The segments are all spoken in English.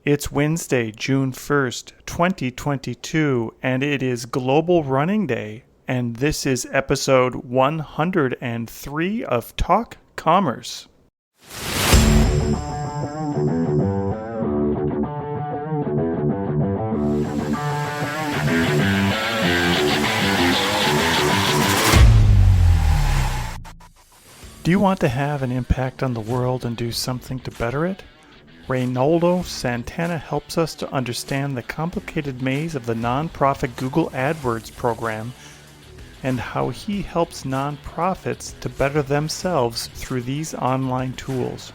It's Wednesday, June 1st, 2022, and it is Global Running Day, and this is episode 103 of Talk Commerce. Do you want to have an impact on the world and do something to better it? Reynaldo Santana helps us to understand the complicated maze of the nonprofit Google AdWords program and how he helps nonprofits to better themselves through these online tools.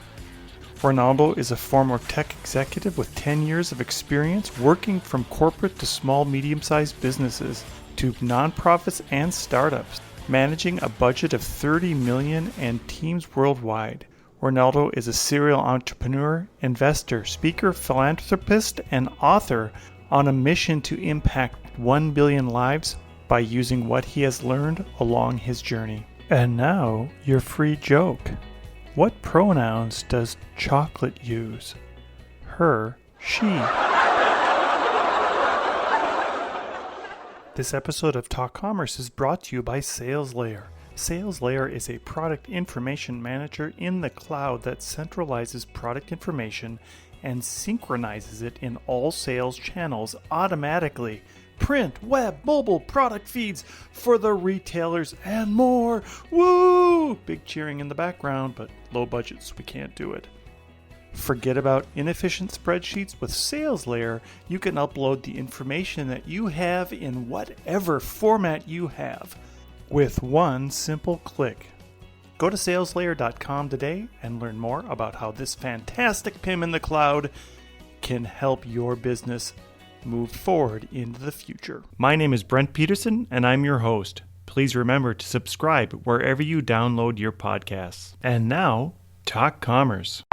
Reynaldo is a former tech executive with 10 years of experience working from corporate to small, medium-sized businesses to nonprofits and startups, managing a budget of $30 million and teams worldwide. Reynaldo is a serial entrepreneur, investor, speaker, philanthropist, and author on a mission to impact 1 billion lives by using what he has learned along his journey. And now, your free joke. What pronouns does chocolate use? Her, she. This episode of Talk Commerce is brought to you by SalesLayer. SalesLayer is a product information manager in the cloud that centralizes product information and synchronizes it in all sales channels automatically. Print, web, mobile, product feeds for the retailers and more. Woo! Big cheering in the background, but low budget, so we can't do it. Forget about inefficient spreadsheets. With SalesLayer, you can upload the information that you have in whatever format you have with one simple click. Go to saleslayer.com today and learn more about how this fantastic PIM in the cloud can help your business move forward into the future. My name is Brent Peterson, and I'm your host. Please remember to subscribe wherever you download your podcasts. And now, Talk Commerce.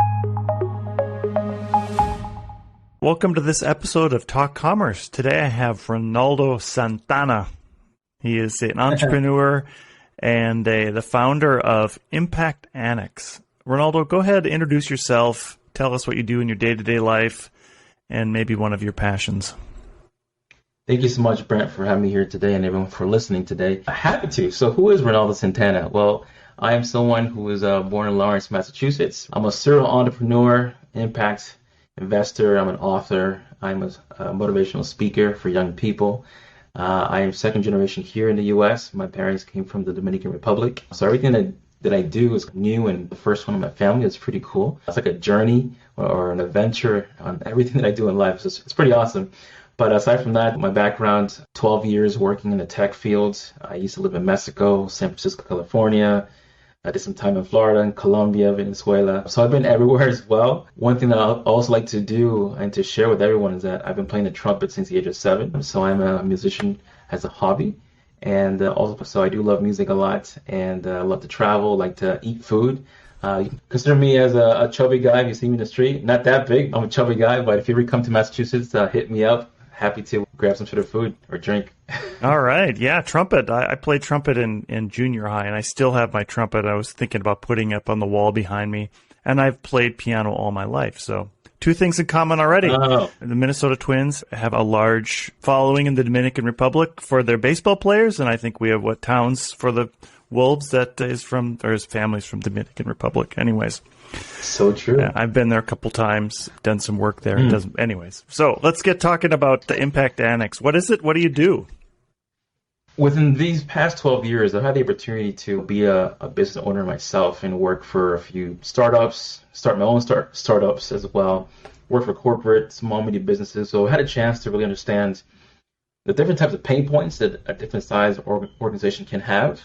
Welcome to this episode of Talk Commerce. Today I have Reynaldo Santana. He is an entrepreneur and the founder of Impact Annex. Reynaldo, go ahead, introduce yourself. Tell us what you do in your day-to-day life and maybe one of your passions. Thank you so much, Brent, for having me here today and everyone for listening today. Happy to. So who is Reynaldo Santana? Well, I am someone who was born in Lawrence, Massachusetts. I'm a serial entrepreneur, impact investor. I'm an author. I'm a motivational speaker for young people. I am second generation here in the U.S. My parents came from the Dominican Republic. So everything that I do is new, and the first one in my family is pretty cool. It's like a journey or an adventure on everything that I do in life. So it's pretty awesome. But aside from that, my background, 12 years working in the tech field. I used to live in Mexico, San Francisco, California. I did some time in Florida and Colombia, Venezuela. So I've been everywhere as well. One thing that I also like to do and to share with everyone is that I've been playing the trumpet since the age of 7. So I'm a musician as a hobby. And also, so I do love music a lot, and I love to travel, like to eat food. You can consider me as a chubby guy if you see me in the street. Not that big, I'm a chubby guy, but if you ever come to Massachusetts, hit me up. Happy to grab some sort of food or drink. All right. Yeah, trumpet. I played trumpet in junior high, and I still have my trumpet. I was thinking about putting up on the wall behind me. And I've played piano all my life. So two things in common already. Oh. The Minnesota Twins have a large following in the Dominican Republic for their baseball players. And I think we have Towns for the Wolves that is from, or his family's from Dominican Republic. Anyways. So true. Yeah, I've been there a couple times, done some work there. It doesn't, anyways. So let's get talking about the Impact Annex. What is it? What do you do? Within these past 12 years, I've had the opportunity to be a business owner myself and work for a few startups, start my own startups as well, work for corporate, small, medium businesses. So I had a chance to really understand the different types of pain points that a different size organization can have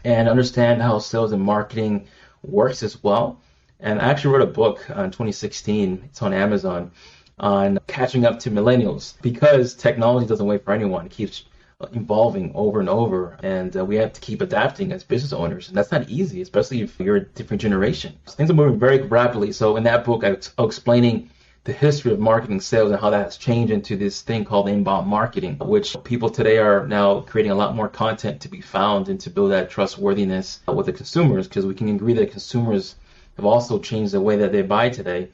and understand how sales and marketing works as well. And I actually wrote a book in 2016, it's on Amazon, on catching up to millennials because technology doesn't wait for anyone. It keeps evolving over and over, and we have to keep adapting as business owners. And that's not easy, especially if you're a different generation. So things are moving very rapidly. So in that book, I'm explaining the history of marketing sales and how that has changed into this thing called inbound marketing, which people today are now creating a lot more content to be found and to build that trustworthiness with the consumers, because we can agree that consumers have also changed the way that they buy today.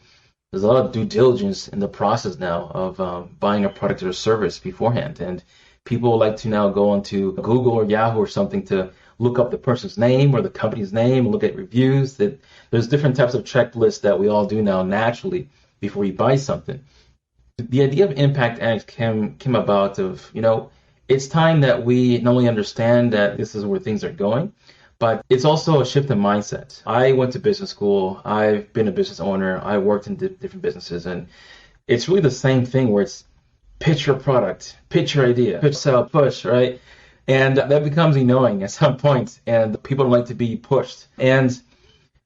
there's a lot of due diligence in the process now of buying a product or service beforehand. And people like to now go onto Google or Yahoo or something to look up the person's name or the company's name, look at reviews. That there's different types of checklists that we all do now naturally before we buy something. The idea of impact analytics came about of, it's time that we not only understand that this is where things are going, but it's also a shift in mindset. I went to business school. I've been a business owner. I worked in different businesses, and it's really the same thing where it's pitch your product, pitch your idea, pitch, sell, push, right? And that becomes annoying at some point, and people don't like to be pushed. And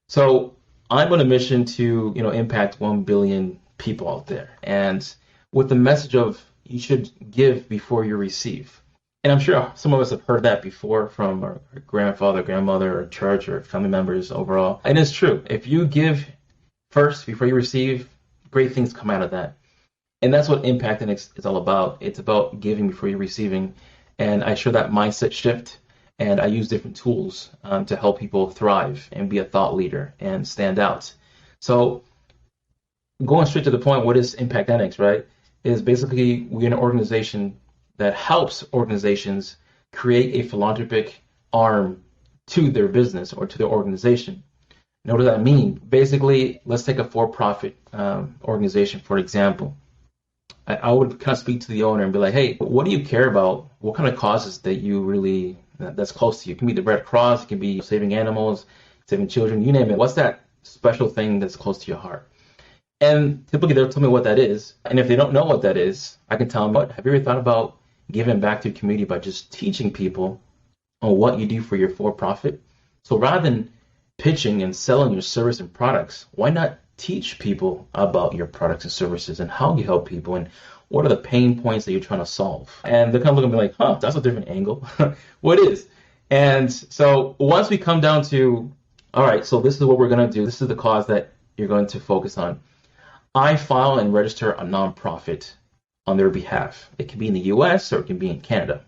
so I'm on a mission to, impact 1 billion people out there. And with the message of you should give before you receive. And I'm sure some of us have heard that before from our grandfather, grandmother, or church, or family members overall. And it's true. If you give first before you receive, great things come out of that. And that's what Impact is all about. It's about giving before you're receiving. And I show that mindset shift, and I use different tools to help people thrive and be a thought leader and stand out. So going straight to the point, what is Impact Analytics, right? Is basically we're an organization that helps organizations create a philanthropic arm to their business or to their organization. Now, what does that mean? Basically, let's take a for-profit organization, for example. I would kind of speak to the owner and be like, hey, what do you care about? What kind of causes that you really, that's close to you? It can be the Red Cross, it can be saving animals, saving children, you name it. What's that special thing that's close to your heart? And typically they'll tell me what that is. And if they don't know what that is, I can tell them, what, have you ever thought about giving back to your community by just teaching people on what you do for your for-profit? So rather than pitching and selling your service and products, why not teach people about your products and services and how you help people and what are the pain points that you're trying to solve? And they're kind of looking at me like, that's a different angle. What is? And so once we come down to, all right, so this is what we're going to do. This is the cause that you're going to focus on. I file and register a nonprofit on their behalf. It can be in the US or it can be in Canada.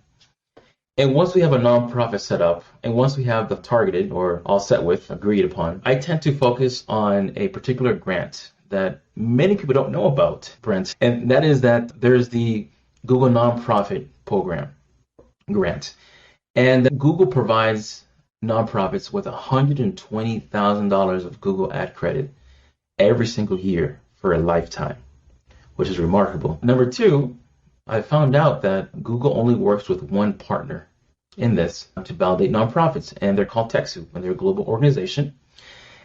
And once we have a nonprofit set up, and once we have the targeted or all set with, agreed upon, I tend to focus on a particular grant that many people don't know about, Brent. And that is that there's the Google Nonprofit Program grant. And Google provides nonprofits with $120,000 of Google ad credit every single year for a lifetime, which is remarkable. Number two, I found out that Google only works with one partner in this to validate nonprofits, and they're called TechSoup, and they're a global organization.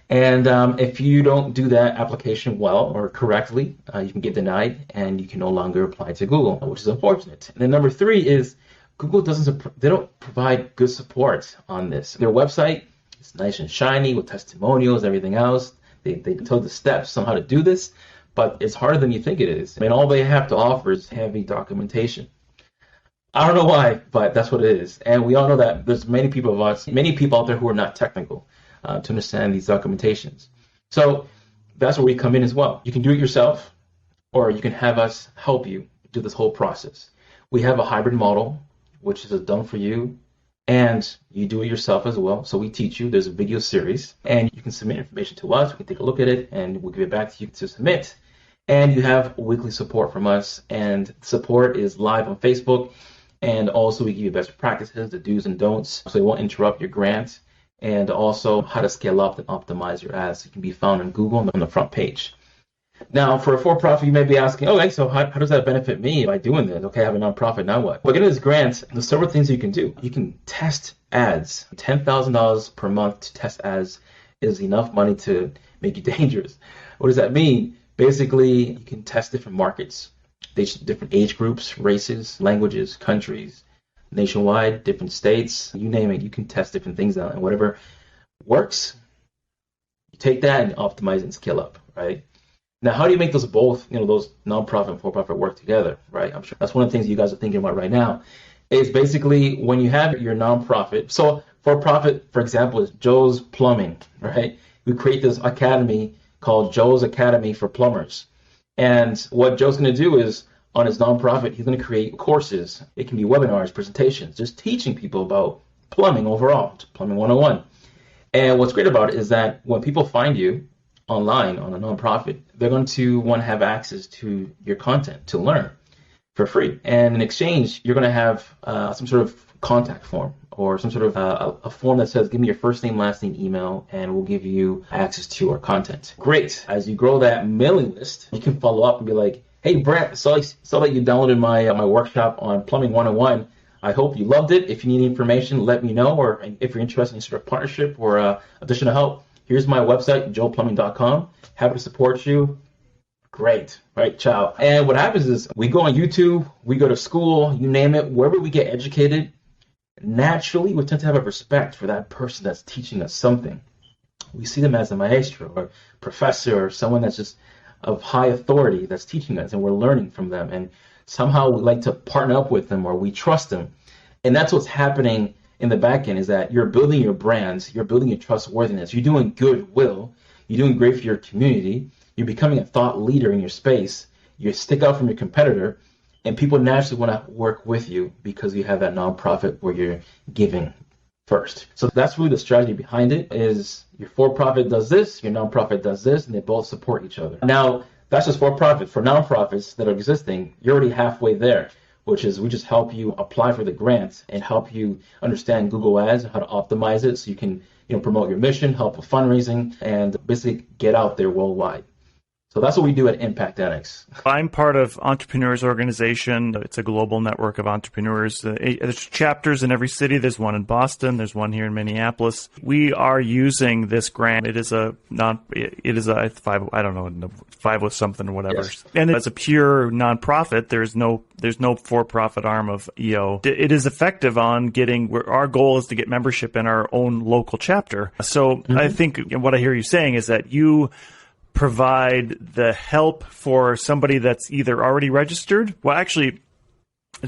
And if you don't do that application well or correctly, you can get denied, and you can no longer apply to Google, which is unfortunate. And then number three is Google they don't provide good support on this. Their website is nice and shiny with testimonials, everything else. They tell the steps on how to do this, but it's harder than you think it is. I mean, all they have to offer is heavy documentation. I don't know why, but that's what it is. And we all know that there's many people out there who are not technical to understand these documentations. So that's where we come in as well. You can do it yourself, or you can have us help you do this whole process. We have a hybrid model, which is done for you, and you do it yourself as well. So we teach you. There's a video series, and you can submit information to us. We can take a look at it, and we'll give it back to you to submit. And you have weekly support from us, and support is live on Facebook. And also we give you best practices, the do's and don'ts, so it won't interrupt your grant, and also how to scale up and optimize your ads. It can be found on Google on the front page. Now, for a for-profit, you may be asking, okay, so how does that benefit me by doing this? Okay, I have a nonprofit, now what? Well, getting this grant, there's several things you can do. You can test ads. $10,000 per month to test ads is enough money to make you dangerous. What does that mean? Basically, you can test different markets, different age groups, races, languages, countries, nationwide, different states, you name it. You can test different things out, and whatever works, you take that and optimize it and scale up, right? Now, how do you make those both, those nonprofit and for-profit work together, right? I'm sure that's one of the things you guys are thinking about right now, is basically when you have your nonprofit. So for-profit, for example, is Joe's Plumbing, right? We create this academy called Joe's Academy for Plumbers. And what Joe's going to do is, on his nonprofit, he's going to create courses. It can be webinars, presentations, just teaching people about plumbing overall, plumbing 101. And what's great about it is that when people find you, online on a nonprofit, they're going to want to have access to your content to learn for free. And in exchange, you're going to have some sort of contact form or some sort of a form that says, give me your first name, last name, email, and we'll give you access to our content. Great. As you grow that mailing list, you can follow up and be like, hey, Brent, saw that you downloaded my workshop on Plumbing 101. I hope you loved it. If you need information, let me know. Or if you're interested in sort of partnership or additional help, here's my website, joelplumbing.com. Happy to support you. Great. Right, ciao. And what happens is we go on YouTube, we go to school, you name it, wherever we get educated, naturally we tend to have a respect for that person that's teaching us something. We see them as a maestro or professor or someone that's just of high authority that's teaching us, and we're learning from them. And somehow we like to partner up with them or we trust them. And that's what's happening in the back end, is that you're building your brands, you're building your trustworthiness, you're doing goodwill, you're doing great for your community, you're becoming a thought leader in your space, you stick out from your competitor, and people naturally want to work with you because you have that nonprofit where you're giving first. So that's really the strategy behind it, is your for-profit does this, your nonprofit does this, and they both support each other. Now, that's just for-profit. For nonprofits that are existing, you're already halfway there, which is we just help you apply for the grant and help you understand Google Ads and how to optimize it so you can promote your mission, help with fundraising, and basically get out there worldwide. So that's what we do at Impact Annex. I'm part of Entrepreneurs Organization. It's a global network of entrepreneurs. There's chapters in every city. There's one in Boston. There's one here in Minneapolis. We are using this grant. It is a 5 with something or whatever. Yes. And as a pure nonprofit, there's no for-profit arm of EO. It is effective on getting, our goal is to get membership in our own local chapter. So I think what I hear you saying is that you provide the help for somebody that's either already registered. Well, actually,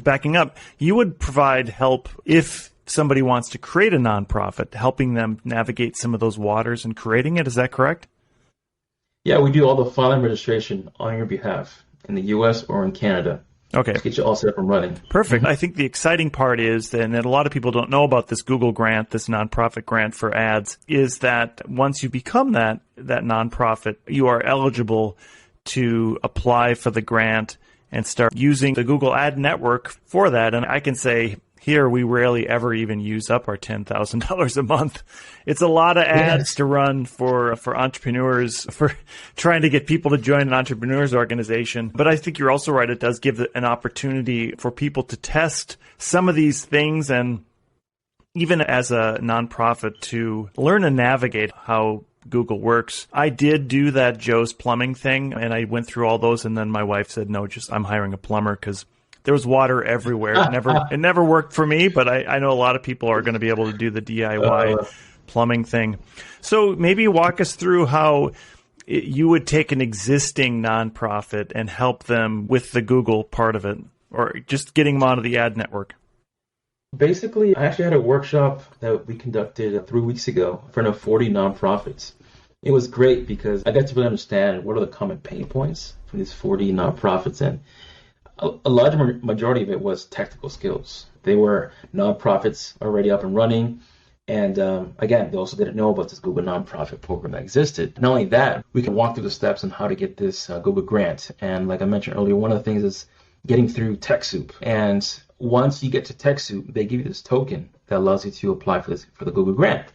backing up, you would provide help if somebody wants to create a nonprofit, helping them navigate some of those waters and creating it. Is that correct? Yeah, we do all the filing registration on your behalf in the U.S. or in Canada. Okay. Let's get you all set up and running. Perfect. I think the exciting part is, and that a lot of people don't know about this Google grant, this nonprofit grant for ads, is that once you become that nonprofit, you are eligible to apply for the grant and start using the Google Ad Network for that. And I can say, here, we rarely ever even use up our $10,000 a month. It's a lot of ads to run for entrepreneurs, for trying to get people to join an entrepreneurs organization. But I think you're also right. It does give an opportunity for people to test some of these things, and even as a nonprofit to learn and navigate how Google works. I did do that Joe's Plumbing thing, and I went through all those, and then my wife said, no, I'm hiring a plumber, because there was water everywhere. It never worked for me, but I know a lot of people are going to be able to do the DIY plumbing thing. So maybe walk us through how you would take an existing nonprofit and help them with the Google part of it, or just getting them onto the ad network. Basically, I actually had a workshop that we conducted 3 weeks ago in front of 40 nonprofits. It was great because I got to really understand what are the common pain points from these 40 nonprofits, and a large majority of it was technical skills. They were nonprofits already up and running. And again, they also didn't know about this Google nonprofit program that existed. Not only that, we can walk through the steps on how to get this Google grant. And like I mentioned earlier, one of the things is getting through TechSoup. And once you get to TechSoup, they give you this token that allows you to apply for the Google grant.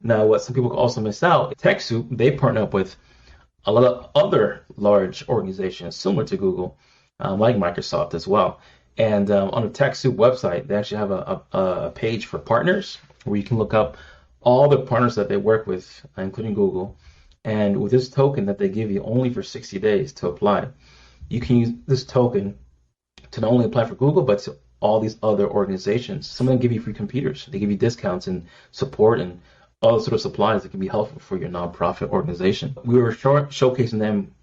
Now, what some people also miss out, TechSoup, they partner up with a lot of other large organizations similar to Google, like Microsoft as well. And on the TechSoup website, they actually have a page for partners where you can look up all the partners that they work with, including Google. And with this token that they give you only for 60 days to apply, you can use this token to not only apply for Google, but to all these other organizations. Some of them give you free computers. They give you discounts and support and all sort of supplies that can be helpful for your nonprofit organization. We were showcasing them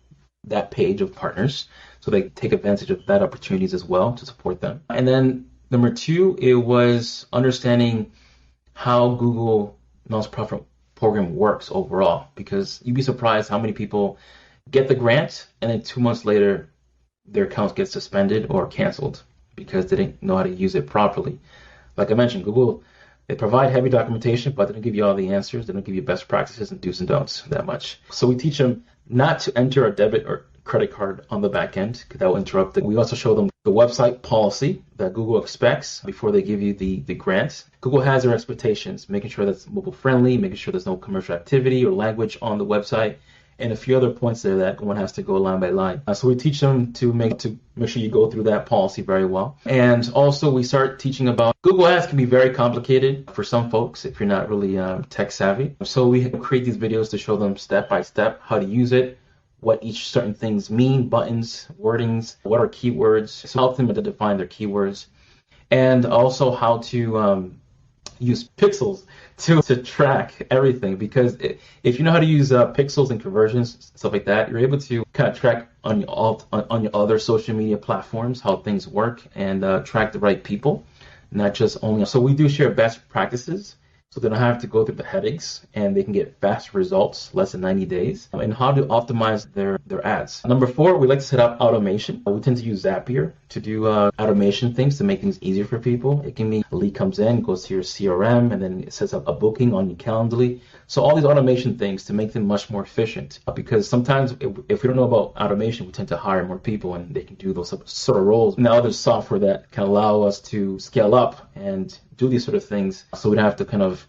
that page of partners, so they take advantage of that opportunities as well to support them. And then number two, it was understanding how Google nonprofit program works overall, because you'd be surprised how many people get the grant and then 2 months later their account gets suspended or canceled because they didn't know how to use it properly. Like I mentioned, Google They provide heavy documentation, but they don't give you all the answers. They don't give you best practices and do's and don'ts that much. So we teach them not to enter a debit or credit card on the back end, because that will interrupt it. We also show them the website policy that Google expects before they give you the grant. Google has their expectations, making sure that's mobile friendly, making sure there's no commercial activity or language on the website, and a few other points there that one has to go line by line. So we teach them to make sure you go through that policy very well. And also we start teaching about Google Ads can be very complicated for some folks if you're not really tech savvy. So we create these videos to show them step by step how to use it, what each certain things mean, buttons, wordings, what are keywords, so help them to define their keywords, and also how to use pixels to track everything, because if you know how to use pixels and conversions, stuff like that, you're able to kind of track on your other social media platforms how things work and track the right people, not just only. So we do share best practices so they don't have to go through the headaches and they can get fast results, less than 90 days, and how to optimize their ads. Number 4, we like to set up automation. We tend to use Zapier to do automation things to make things easier for people. It can be a lead comes in, goes to your CRM, and then it sets up a booking on your Calendly. So all these automation things to make them much more efficient, because sometimes if we don't know about automation, we tend to hire more people and they can do those sort of roles. Now there's software that can allow us to scale up and do these sort of things, so we don't have to kind of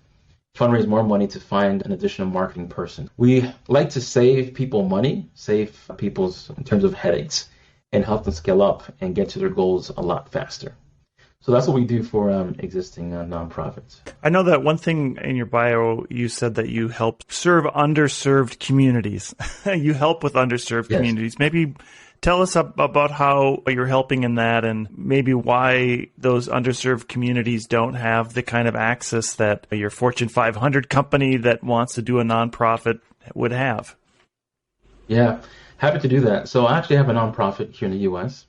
fundraise more money to find an additional marketing person. We like to save people money, save people's in terms of headaches, and help them scale up and get to their goals a lot faster. So that's what we do for existing nonprofits. I know that one thing in your bio, you said that you help serve underserved communities. You help with underserved Yes. communities. Maybe tell us about how you're helping in that, and maybe why those underserved communities don't have the kind of access that your Fortune 500 company that wants to do a nonprofit would have. Yeah, happy to do that. So I actually have a nonprofit here in the U.S.,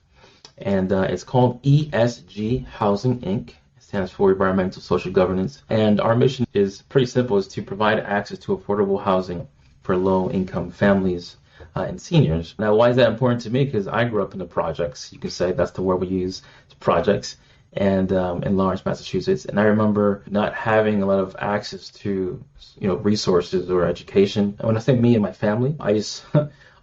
and it's called ESG Housing, Inc. It stands for Environmental Social Governance. And our mission is pretty simple, is to provide access to affordable housing for low-income families and seniors. Now, why is that important to me? Because I grew up in the projects. You could say that's the word we use, projects, and in Lawrence, Massachusetts. And I remember not having a lot of access to, resources or education. And when I say me and my family, I just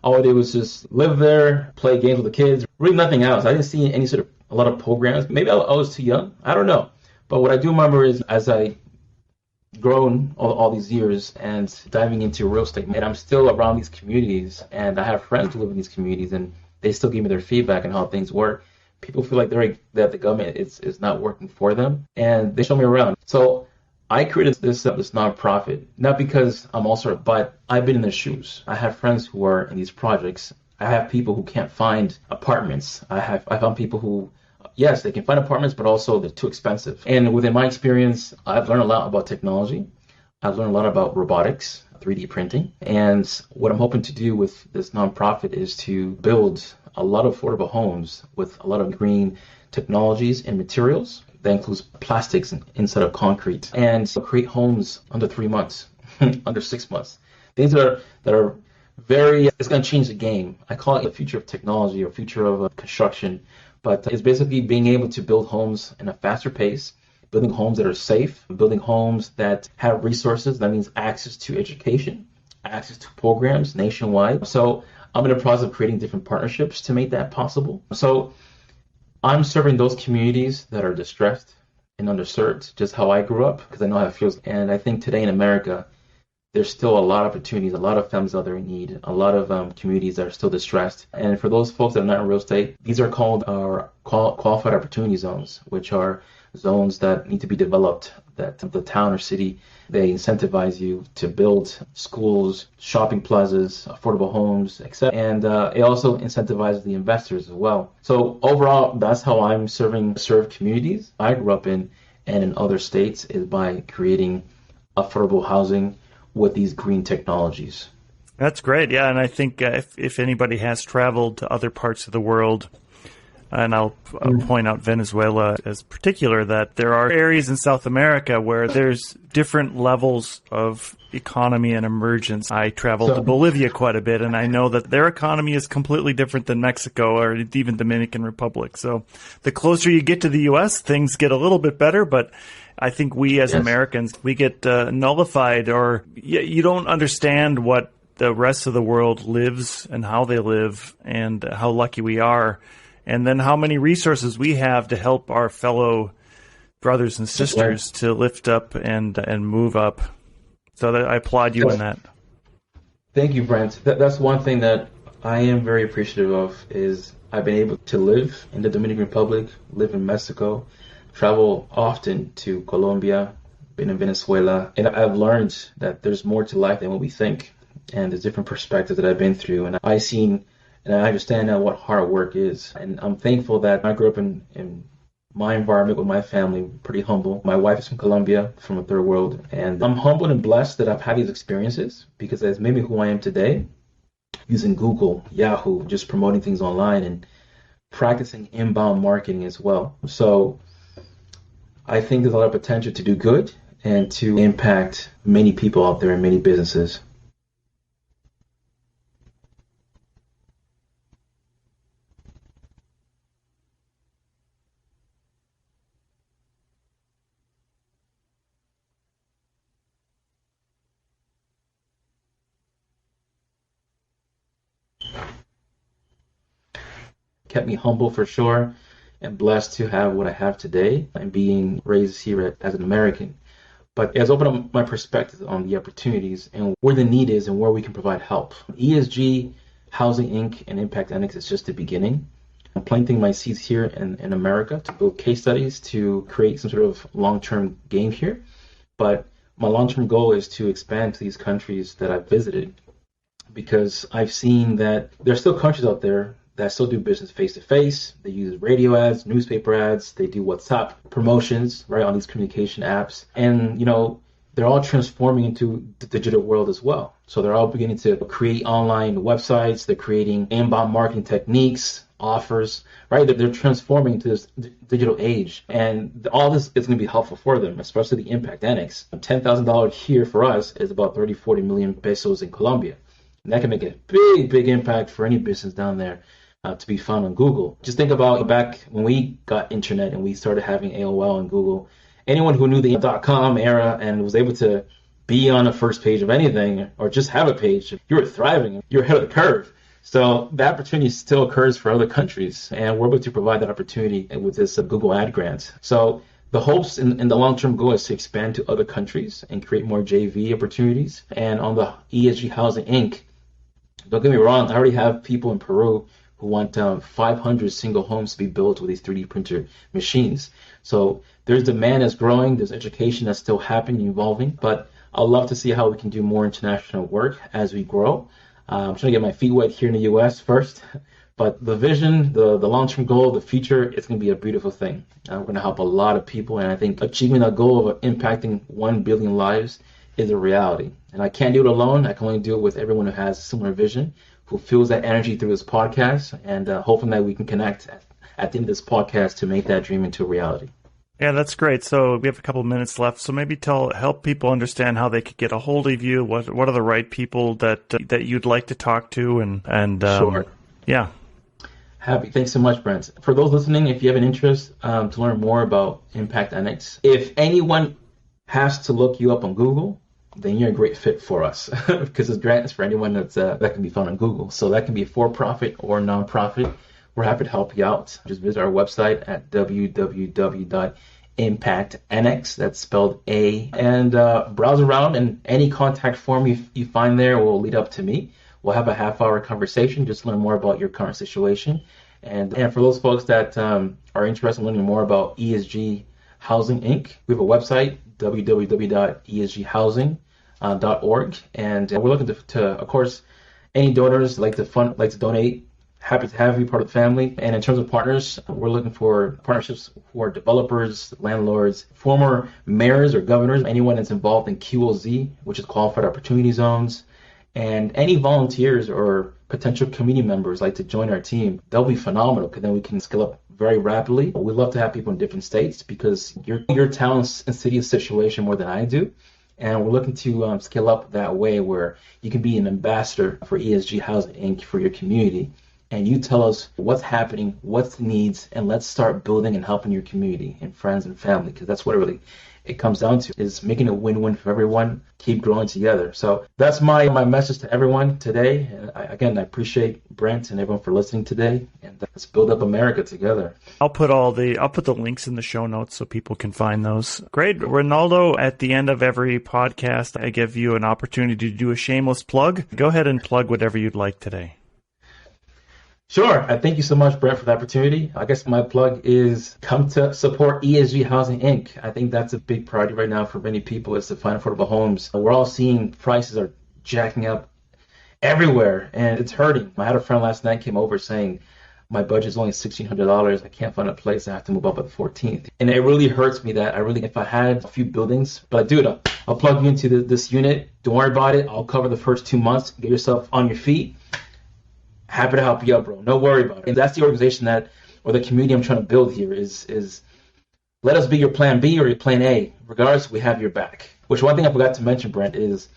all I did was just live there, play games with the kids, really nothing else. I didn't see a lot of programs. Maybe I was too young. I don't know. But what I do remember is as I grown all these years and diving into real estate, and I'm still around these communities, and I have friends who live in these communities, and they still give me their feedback on how things work. People feel like that the government is not working for them, and they show me around. So I created this nonprofit, not because I'm also, but I've been in their shoes. I have friends who are in these projects. I have people who can't find apartments. I found people who, yes, they can find apartments, but also they're too expensive. And within my experience, I've learned a lot about technology. I've learned a lot about robotics, 3D printing. And what I'm hoping to do with this nonprofit is to build a lot of affordable homes with a lot of green technologies and materials. That includes plastics instead of concrete. And create homes under 3 months, under 6 months. Things that are very, it's going to change the game. I call it the future of technology or future of construction. But it's basically being able to build homes in a faster pace, building homes that are safe, building homes that have resources. That means access to education, access to programs nationwide. So I'm in the process of creating different partnerships to make that possible. So I'm serving those communities that are distressed and underserved, just how I grew up, because I know how it feels. And I think today in America, there's still a lot of opportunities, a lot of families out there in need, a lot of communities that are still distressed. And for those folks that are not in real estate, these are called our qualified opportunity zones, which are zones that need to be developed, that the town or city, they incentivize you to build schools, shopping plazas, affordable homes, etc. And it also incentivizes the investors as well. So overall, that's how I'm serve communities I grew up in and in other states, is by creating affordable housing with these green technologies. That's great. Yeah, and I think if anybody has traveled to other parts of the world, And I'll point out Venezuela as particular, that there are areas in South America where there's different levels of economy and emergence. I traveled to Bolivia quite a bit, and I know that their economy is completely different than Mexico or even Dominican Republic. So the closer you get to the U.S., things get a little bit better, but I think we as Americans, we get nullified, or you don't understand what the rest of the world lives and how they live and how lucky we are. And then how many resources we have to help our fellow brothers and sisters to lift up and move up. So I applaud you on that. Thank you, Brent. That's one thing that I am very appreciative of, is I've been able to live in the Dominican Republic, live in Mexico, travel often to Colombia, been in Venezuela, and I've learned that there's more to life than what we think. And there's different perspectives that I've been through, and I've seen and I understand now what hard work is. And I'm thankful that I grew up in my environment with my family, pretty humble. My wife is from Colombia, from a third world. And I'm humbled and blessed that I've had these experiences, because it's made me who I am today, using Google, Yahoo, just promoting things online and practicing inbound marketing as well. So I think there's a lot of potential to do good and to impact many people out there and many businesses. Kept me humble for sure, and blessed to have what I have today and being raised here as an American. But it has opened up my perspective on the opportunities and where the need is and where we can provide help. ESG, Housing Inc., and Impact Annex is just the beginning. I'm planting my seeds here in America to build case studies to create some sort of long-term game here. But my long-term goal is to expand to these countries that I've visited, because I've seen that there's still countries out there that still do business face-to-face. They use radio ads, newspaper ads, they do WhatsApp promotions, right, on these communication apps. And, they're all transforming into the digital world as well. So they're all beginning to create online websites, they're creating inbound marketing techniques, offers, right? They're transforming into this digital age. And all this is going to be helpful for them, especially the Impact Annex. $10,000 here for us is about 40 million pesos in Colombia. And that can make a big impact for any business down there. To be found on Google. Just think about back when we got internet and we started having AOL and Google. Anyone who knew the .com era and was able to be on the first page of anything or just have a page, you were thriving. You're ahead of the curve. So the opportunity still occurs for other countries, and we're able to provide that opportunity with this Google ad grant. So the hopes and the long-term goal is to expand to other countries and create more JV opportunities. And on the ESG Housing Inc., don't get me wrong, I already have people in Peru who want 500 single homes to be built with these 3D printer machines. So there's demand that's growing, there's education that's still happening, evolving, but I'd love to see how we can do more international work as we grow. I'm trying to get my feet wet here in the U.S. first, but the vision, the long-term goal, the future, it's going to be a beautiful thing. We're going to help a lot of people, and I think achieving that goal of impacting 1 billion lives is a reality. And I can't do it alone. I can only do it with everyone who has a similar vision, who feels that energy through this podcast, and hoping that we can connect at the end of this podcast to make that dream into a reality. Yeah, that's great. So we have a couple of minutes left. So maybe help people understand how they could get a hold of you. What are the right people that you'd like to talk to? And Sure. Yeah. Happy. Thanks so much, Brent. For those listening, if you have an interest to learn more about Impact Annex, if anyone has to look you up on Google, then you're a great fit for us, because this grant is for anyone that can be found on Google. So that can be a for-profit or nonprofit. We're happy to help you out. Just visit our website at www.impactannex, that's spelled A, and browse around, and any contact form you find there will lead up to me. We'll have a half-hour conversation, just learn more about your current situation. And for those folks that are interested in learning more about ESG Housing Inc., we have a website, www.esghousing.org, and we're looking to, of course, any donors like to donate. Happy to have you part of the family. And in terms of partners, we're looking for partnerships for developers, landlords, former mayors or governors, anyone that's involved in QOZ, which is Qualified Opportunity Zones, and any volunteers or potential community members like to join our team, that'll be phenomenal because then we can scale up very rapidly. We love to have people in different states because your town and city situation more than I do. And we're looking to scale up that way where you can be an ambassador for ESG Housing Inc. for your community. And you tell us what's happening, what's the needs, and let's start building and helping your community and friends and family, because that's what it comes down to, is making a win-win for everyone, keep growing together. So that's my message to everyone today. And I appreciate Brent and everyone for listening today, and let's build up America together. I'll put the links in the show notes so people can find those. Great. Reynaldo, at the end of every podcast, I give you an opportunity to do a shameless plug. Go ahead and plug whatever you'd like today. Sure. Thank you so much, Brent, for the opportunity. I guess my plug is come to support ESG Housing Inc. I think that's a big priority right now for many people, is to find affordable homes. We're all seeing prices are jacking up everywhere, and it's hurting. I had a friend last night came over saying, my budget is only $1,600. I can't find a place. I have to move up at the 14th. And it really hurts me that if I had a few buildings, but dude, I'll plug you into this unit. Don't worry about it. I'll cover the first 2 months. Get yourself on your feet. Happy to help you out, bro. No worry about it. And that's the organization or the community I'm trying to build here is let us be your plan B or your plan A. Regardless, we have your back. Which one thing I forgot to mention, Brent, is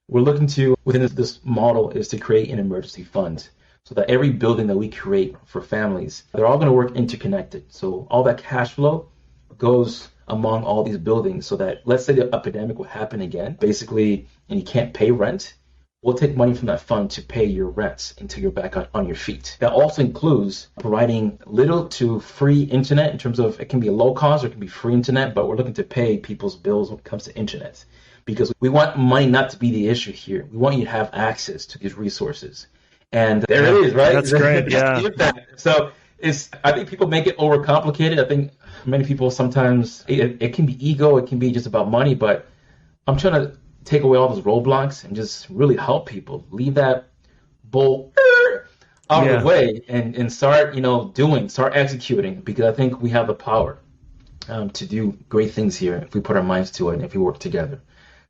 we're looking to, within this model, is to create an emergency fund so that every building that we create for families, they're all going to work interconnected. So all that cash flow goes among all these buildings so that, let's say the epidemic will happen again, basically, and you can't pay rent, we'll take money from that fund to pay your rents until you're back on your feet. That also includes providing little to free internet in terms of, it can be low cost or it can be free internet, but we're looking to pay people's bills when it comes to internet because we want money not to be the issue here. We want you to have access to these resources. And there it is, right? That's great, yeah. So I think people make it overcomplicated. I think many people sometimes, it can be ego, it can be just about money, but I'm trying to take away all those roadblocks and just really help people. Leave that bull out of the way and start, start executing, because I think we have the power to do great things here if we put our minds to it and if we work together.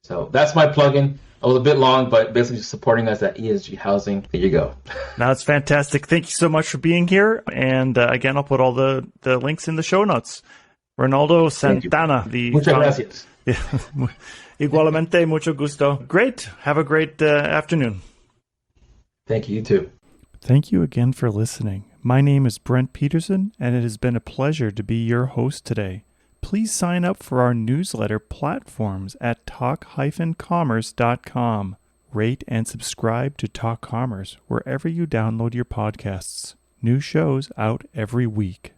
So that's my plug-in. I was a bit long, but basically just supporting us at ESG Housing. There you go. That's fantastic. Thank you so much for being here. And again, I'll put all the links in the show notes. Reynaldo Santana. Muchas gracias. Igualmente, mucho gusto. Great. Have a great afternoon. Thank you. You too. Thank you again for listening. My name is Brent Peterson, and it has been a pleasure to be your host today. Please sign up for our newsletter platforms at talk-commerce.com. Rate and subscribe to Talk Commerce wherever you download your podcasts. New shows out every week.